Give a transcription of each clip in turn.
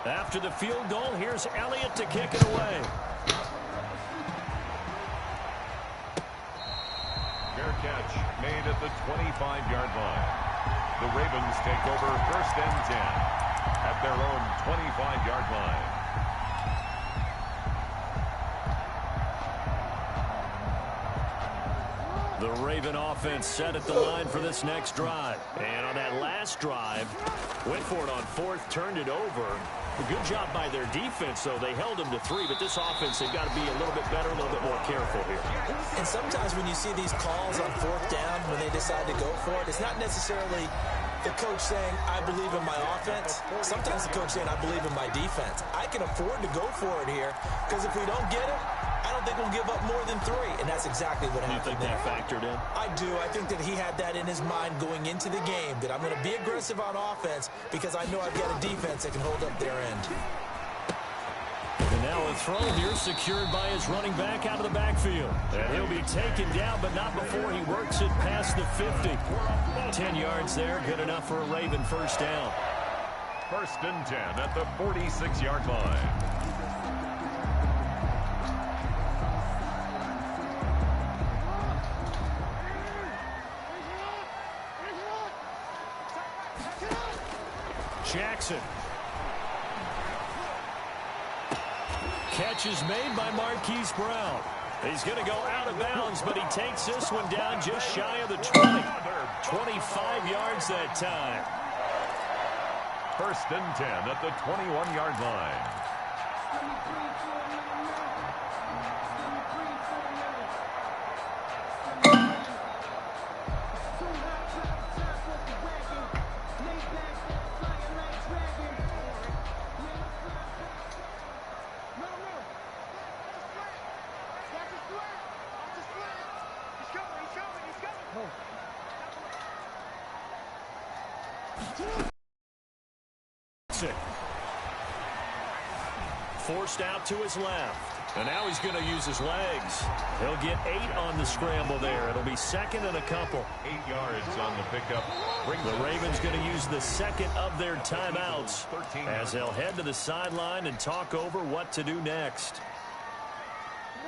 After the field goal, here's Elliott to kick it away. Fair catch made at the 25-yard line. The Ravens take over 1st and 10 at their own 25-yard line. The Raven offense set at the line for this next drive. And on that last drive, went for it on 4th, turned it over. A good job by their defense, though. They held them to 3, but this offense, they've got to be a little bit better, a little bit more careful here. And sometimes when you see these calls on 4th down, when they decide to go for it, it's not necessarily the coach saying, I believe in my offense. Sometimes the coach saying, I believe in my defense. I can afford to go for it here, because if we don't get it, I don't think we'll give up more than 3, and that's exactly what happened there. You think that factored in? I do. I think that he had that in his mind going into the game, that I'm going to be aggressive on offense because I know I've got a defense that can hold up their end. And now a throw here secured by his running back out of the backfield. And he'll be taken down, but not before he works it past the 50. 10 yards there, good enough for a Raven first down. 1st and 10 at the 46-yard line. Jackson. Catch is made by Marquise Brown. He's going to go out of bounds, but he takes this one down just shy of the 20. 25 yards that time. 1st and 10 at the 21-yard line. Forced out to his left. And now he's going to use his legs. He'll get 8 on the scramble there. It'll be 2nd and a couple. 8 yards on the pickup. The Ravens going to use the 2nd of their timeouts as they'll head to the sideline and talk over what to do next.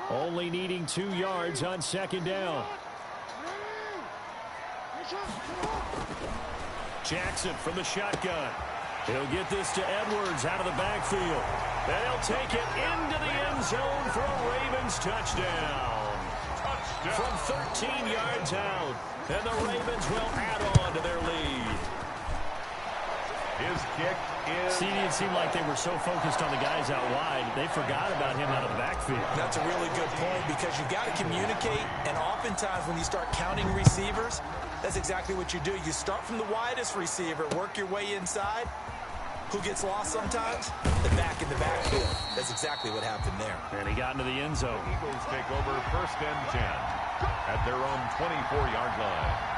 Only needing 2 yards on 2nd down. Jackson from the shotgun. He'll get this to Edwards out of the backfield. And he'll take it into the end zone for a Ravens touchdown. From 13 yards out. And the Ravens will add on to their lead. His kick is... See, it seemed like they were so focused on the guys out wide, they forgot about him out of the backfield. That's a really good point because you've got to communicate, and oftentimes when you start counting receivers, that's exactly what you do. You start from the widest receiver, work your way inside. Who gets lost sometimes? The back in the backfield. That's exactly what happened there. And he got into the end zone. The Eagles take over 1st and 10 at their own 24-yard line.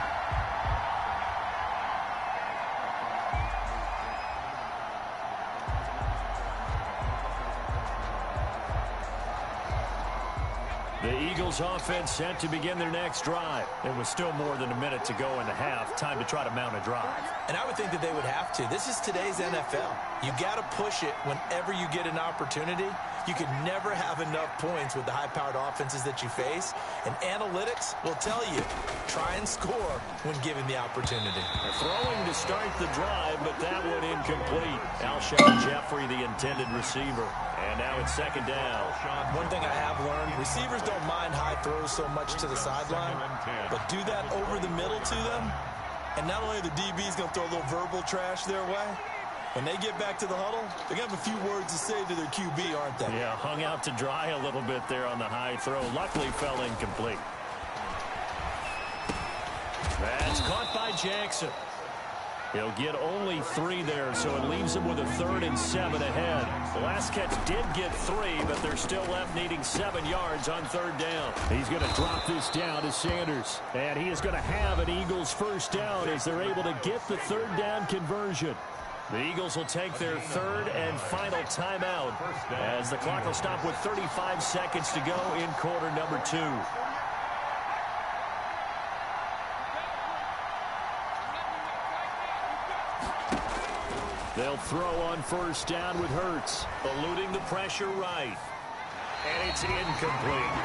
The Eagles offense set to begin their next drive. It was still more than a minute to go in the half. Time to try to mount a drive. And I would think that they would have to. This is today's NFL. You got to push it whenever you get an opportunity. You could never have enough points with the high-powered offenses that you face. And analytics will tell you, try and score when given the opportunity. Throwing to start the drive, but that one incomplete. Alshon Jeffrey, the intended receiver. And now it's 2nd down. One thing I have learned, receivers don't mind high throws so much to the sideline, but do that over the middle to them, and not only are the DBs going to throw a little verbal trash their way, when they get back to the huddle, they're going to have a few words to say to their QB, aren't they? Yeah, hung out to dry a little bit there on the high throw. Luckily fell incomplete. That's caught by Jackson. He'll get only 3 there, so it leaves him with a 3rd and 7 ahead. The last catch did get 3, but they're still left needing 7 yards on 3rd down. He's going to drop this down to Sanders. And he is going to have an Eagles first down as they're able to get the 3rd down conversion. The Eagles will take their 3rd and final timeout as the clock will stop with 35 seconds to go in quarter number 2. They'll throw on first down with Hurts, eluding the pressure right. And it's incomplete.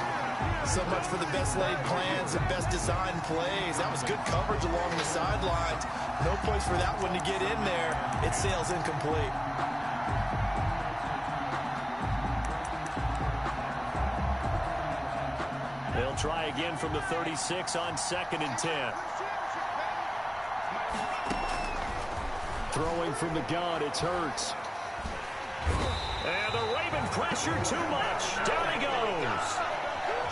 So much for the best laid plans and best designed plays. That was good coverage along the sidelines. No place for that one to get in there. It sails incomplete. They'll try again from the 36 on 2nd and 10. Throwing from the gun, it's Hurts. And the Raven pressure too much. Down he goes.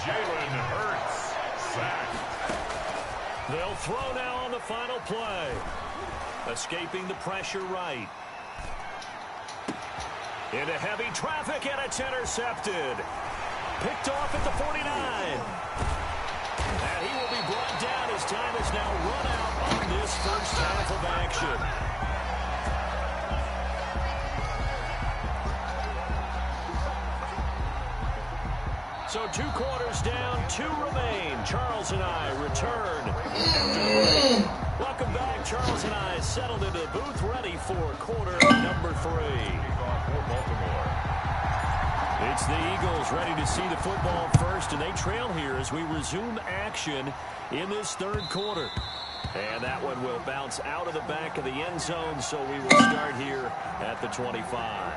Jalen Hurts, sacked. They'll throw now on the final play. Escaping the pressure right. Into heavy traffic, and it's intercepted. Picked off at the 49. And he will be brought down as time is now run out on this first half of action. So 2 quarters down, 2 remain. Charles and I return after the break. Welcome back. Charles and I settled into the booth, ready for quarter number 3. It's the Eagles ready to see the football first, and they trail here as we resume action in this 3rd quarter. And that one will bounce out of the back of the end zone, so we will start here at the 25.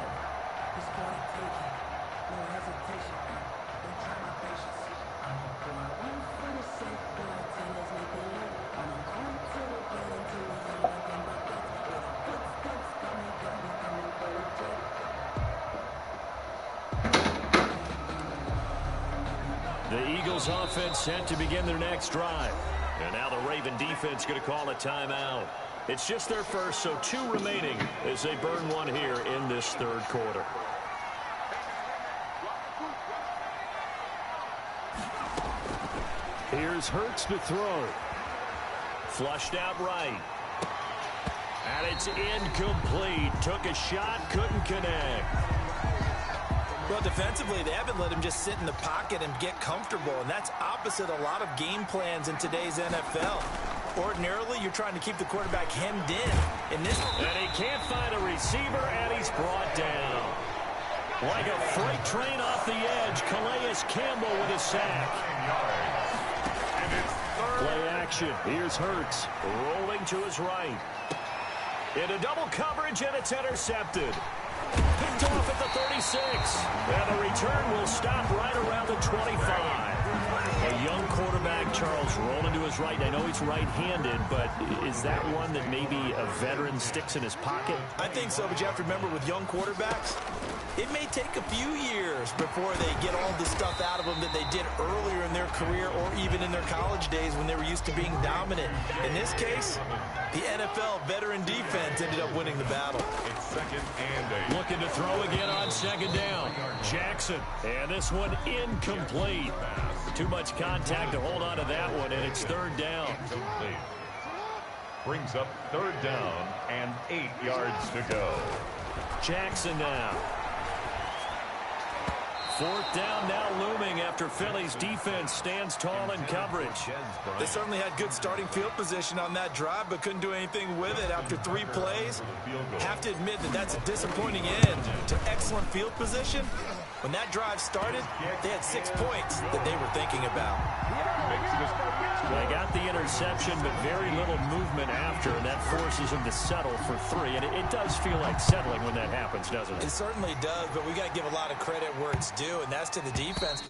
The Eagles offense set to begin their next drive. And now the Raven defense going to call a timeout. It's just their first, so 2 remaining as they burn one here in this 3rd quarter. Here's Hurts to throw. Flushed out right. And it's incomplete. Took a shot, couldn't connect. Well, defensively, they haven't let him just sit in the pocket and get comfortable, and that's opposite a lot of game plans in today's NFL. Ordinarily, you're trying to keep the quarterback hemmed in. And he can't find a receiver, and he's brought down. Like a freight train off the edge, Calais Campbell with a sack. Play action. Here's Hurts, rolling to his right. Into double coverage, and it's intercepted. Picked off at the 36. And the return will stop right around the 25. A young quarterback, Charles, rolling to his right. I know he's right-handed, but is that one that maybe a veteran sticks in his pocket? I think so, but you have to remember with young quarterbacks, it may take a few years before they get all the stuff out of them that they did earlier in their career or even in their college days when they were used to being dominant. In this case, the NFL veteran defense ended up winning the battle. It's 2nd and 8. Looking to throw again on 2nd down. Jackson. And this one incomplete. Too much contact to hold on to that one, and it's 3rd down. Incomplete. Brings up 3rd down and 8 yards to go. Jackson now. 4th down now looming after Philly's defense stands tall in coverage. They certainly had good starting field position on that drive, but couldn't do anything with it after 3 plays. Have to admit that that's a disappointing end to excellent field position. When that drive started, they had 6 points that they were thinking about. They got the interception, but very little movement after, and that forces them to settle for 3. And it does feel like settling when that happens, doesn't it? It certainly does, but we got to give a lot of credit where it's due, and that's to the defense.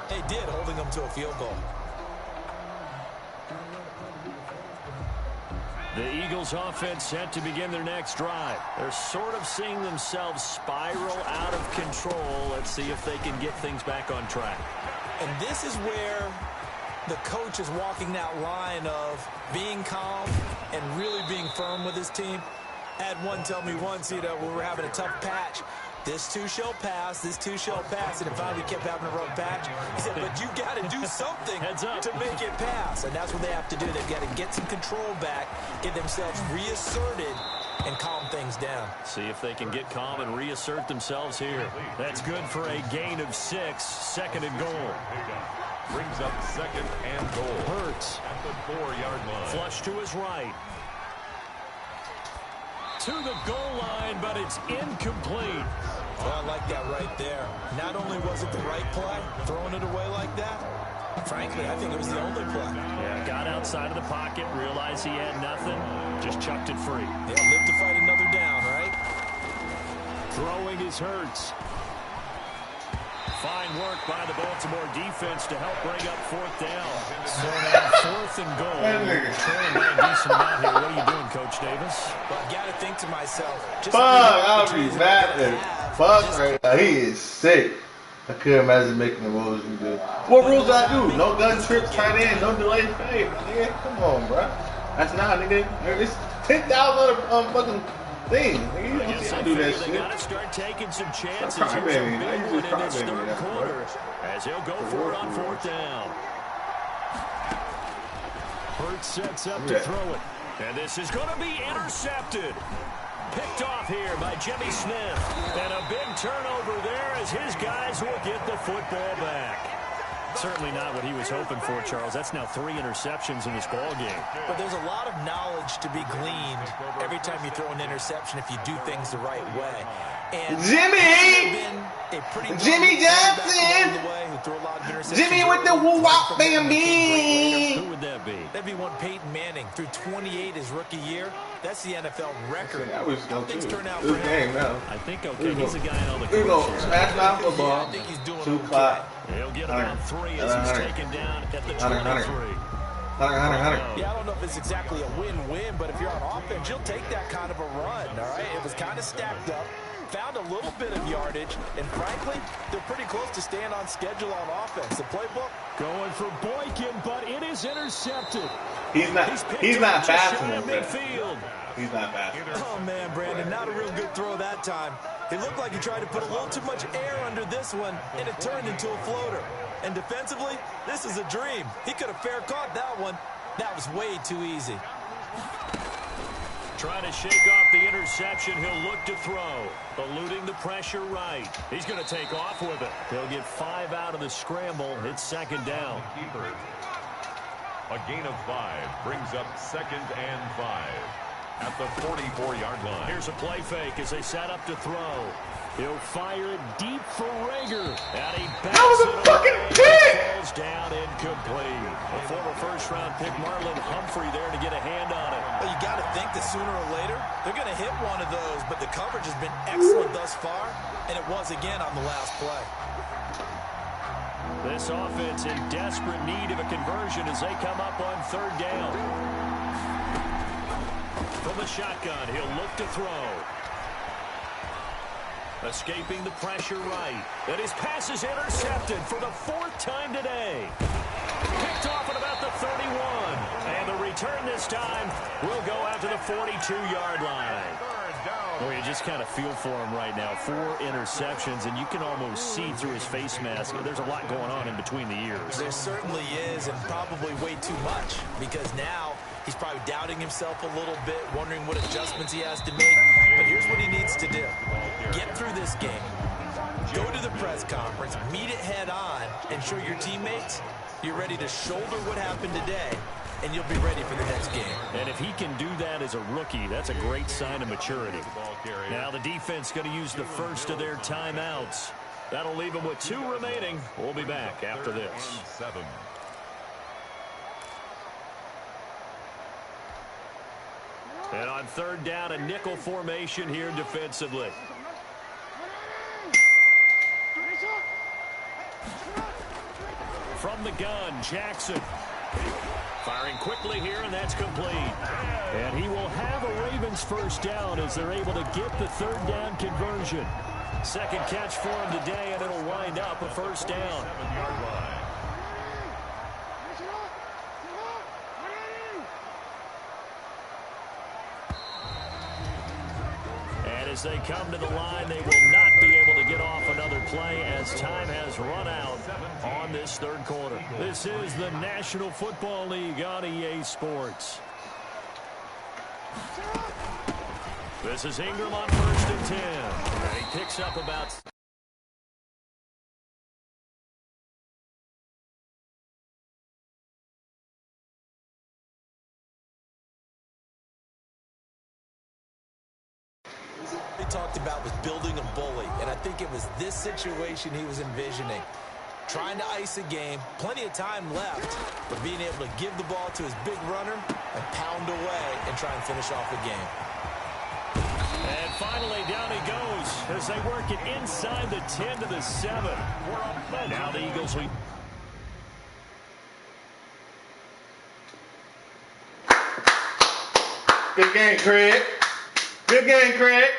They did, holding them to a field goal. The Eagles offense set to begin their next drive. They're sort of seeing themselves spiral out of control. Let's see if they can get things back on track. And this is where the coach is walking that line of being calm and really being firm with his team. I had one tell me once, when we were having a tough patch, this too shall pass, this too shall pass, and it finally kept having a rough patch. He said, but you got to do something to make it pass, and that's what they have to do. They've got to get some control back, get themselves reasserted, and calm things down. See if they can get calm and reassert themselves here. That's good for a gain of 6, 2nd and goal. Brings up second and goal. Hurts. At the 4-yard line. Flush to his right. To the goal line, but it's incomplete. Well, I like that right there. Not only was it the right play, throwing it away like that, frankly, I think it was the only play. Yeah, got outside of the pocket, realized he had nothing, just chucked it free. Yeah, live to fight another down, right? Throwing is Hurts. Fine work by the Baltimore defense to help bring up fourth down. So now 4th and goal. Trailing by a decent amount here. What are you doing, Coach Davis? Well, I got to think to myself. Just I'll be mad at Fuck right now. He is sick. I couldn't imagine making the rules we do. What rules I do? No gun trips, tight end, no delay fade. Nigga, come on, bro. That's not, nigga. It's 10,000 other fucking things. Nigga, you don't see I do that they shit. got to start taking some chances. Stop Here's a crybaby. big I one use in this crybaby third now, bro. quarter as he'll go for it on 4th down. Hurts sets up to throw it. And this is going to be intercepted. Picked off here by Jimmy Smith. And a big turnover there as his guys will get the football back. Certainly not what he was hoping for, Charles. That's now 3 interceptions in this ball game. But there's a lot of knowledge to be gleaned every time you throw an interception if you do things the right way. And Jimmy Johnson! Jimmy with the woo-wop, baby! Who would that be? That'd be one Peyton Manning. Through 28 his rookie year, that's the NFL record. That was How things turn out for this him. game now. I think, okay, he's a guy in all the We're going coaches. to smash my football. Yeah, I think he's doing 2 okay. o'clock. He'll get about 3 as he's taken down at the 23. Hunter. Yeah, I don't know if it's exactly a win-win, but if you're on offense, you'll take that kind of a run, all right? It was kind of stacked up, found a little bit of yardage, and frankly, they're pretty close to staying on schedule on offense. The playbook Going for Boykin, but it is intercepted. He's not fast enough, man. midfield. He's not fast. Oh, man, Brandon, not a real good throw that time. It looked like he tried to put a little too much air under this one, and it turned into a floater. And defensively, this is a dream. He could have fair caught that one. That was way too easy. Trying to shake off the interception. He'll look to throw. Eluding the pressure right. He's going to take off with it. He'll get 5 out of the scramble. It's 2nd down. A gain of 5 brings up 2nd and 5 at the 44-yard line. Here's a play fake as they set up to throw. He'll fire it deep for Rager. And he That was a fucking pick! Falls down incomplete. A former first-round pick, Marlon Humphrey, there to get a hand on it. Well, you got to think that sooner or later, they're going to hit one of those, but the coverage has been excellent thus far, and it was again on the last play. This offense in desperate need of a conversion as they come up on 3rd down. From the shotgun, he'll look to throw. Escaping the pressure right. And his pass is intercepted for the 4th time today. Picked off at about the 31. And the return this time will go out to the 42-yard line. Well, you just kind of feel for him right now. 4 interceptions, and you can almost see through his face mask. There's a lot going on in between the ears. There certainly is, and probably way too much, because now he's probably doubting himself a little bit, wondering what adjustments he has to make. But here's what he needs to do. Get through this game. Go to the press conference, meet it head on, and show your teammates you're ready to shoulder what happened today, and you'll be ready for the next game. And if he can do that as a rookie, that's a great sign of maturity. Now the defense going to use the first of their timeouts. That'll leave them with 2 remaining. We'll be back after this. 7. And on 3rd down, a nickel formation here defensively. From the gun, Jackson. Firing quickly here, and that's complete. And he will have a Ravens first down as they're able to get the 3rd down conversion. 2nd catch for him today, and it'll wind up a first down. 7-yard line. And as they come to the line, they will not be able to get off another play as time has run out on this 3rd quarter. This is the National Football League on EA Sports. This is Ingram on 1st and 10. And he picks up about He talked about was building a bully, and I think it was this situation he was envisioning. Trying to ice a game, plenty of time left, but being able to give the ball to his big runner and pound away and try and finish off the game. And finally, down he goes as they work it inside the 10 to the 7. Now the Eagles lead. Good game, Craig. Good game, Craig.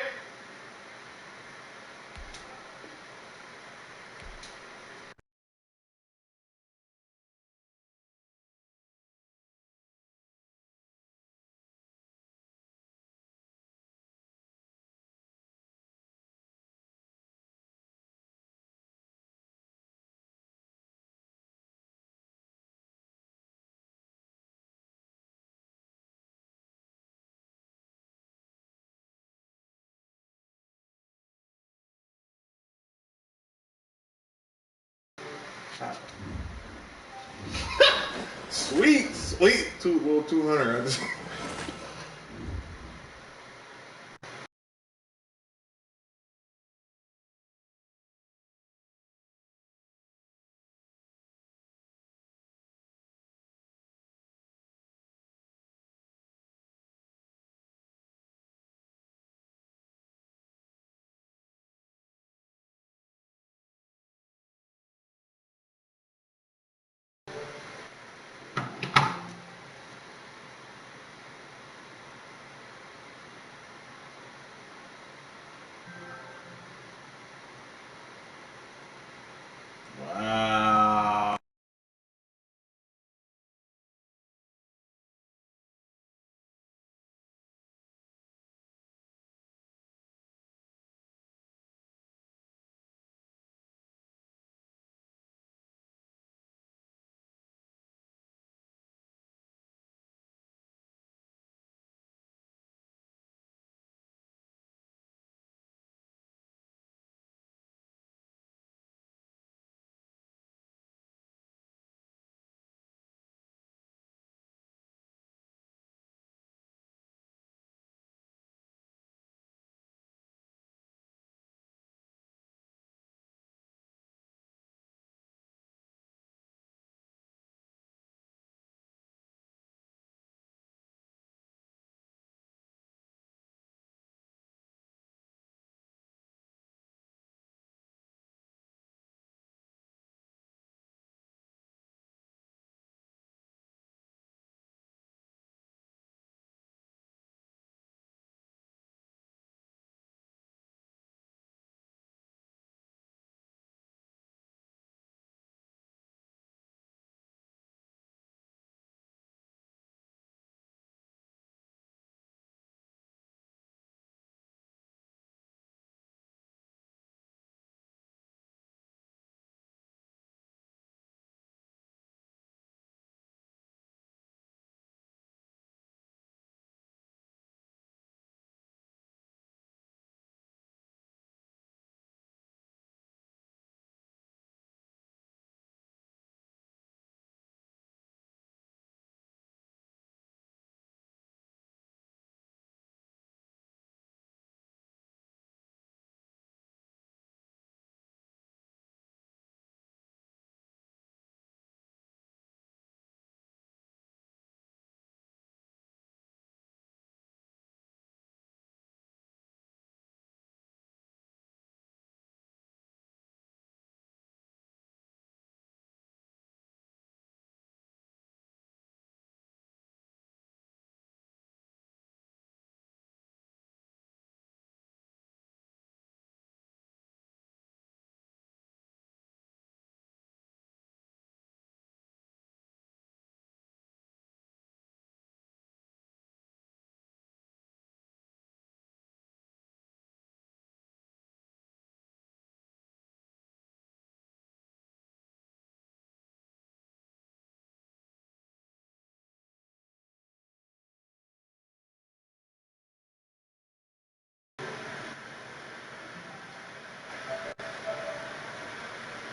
Sweet, sweet, little 200.